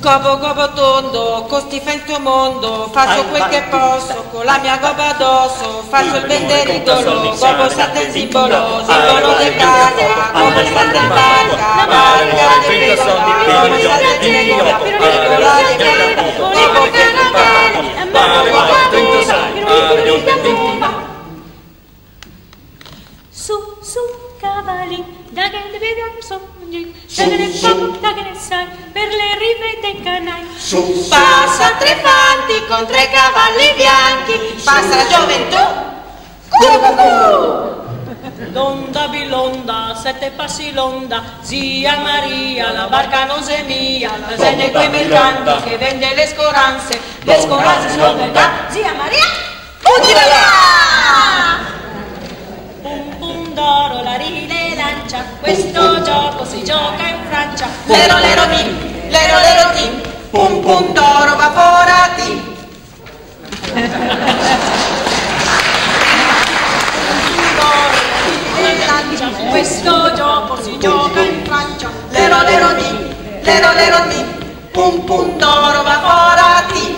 Gobo gobo tondo, costi fento mondo, faccio quel che posso, con la mia goba addosso, faccio il benderigolo, gobo sate simbolo d'Italia, gobo sate barca, barca di peso, gobo sate cielo, pericola di vento, gobo che non Su, su, cavalli, da che ne vediamo sogni, da che ne famo, da che ne sai, per le rive dei canai. Su, passa tre fanti con tre cavalli bianchi, passa la gioventù, cucucù. L'onda bilonda, sette passi l'onda, zia Maria, la barca non è mia, la gente quei mercanti che vende le scoranze sono verità, zia Maria, là! Pum pum d'oro, la rilencia, questo gioco si gioca in Francia. Lero lero tim, pum pum d'oro vaporati. Questo gioco si gioca in Francia. Lero lero tim, pum pum d'oro vaporati.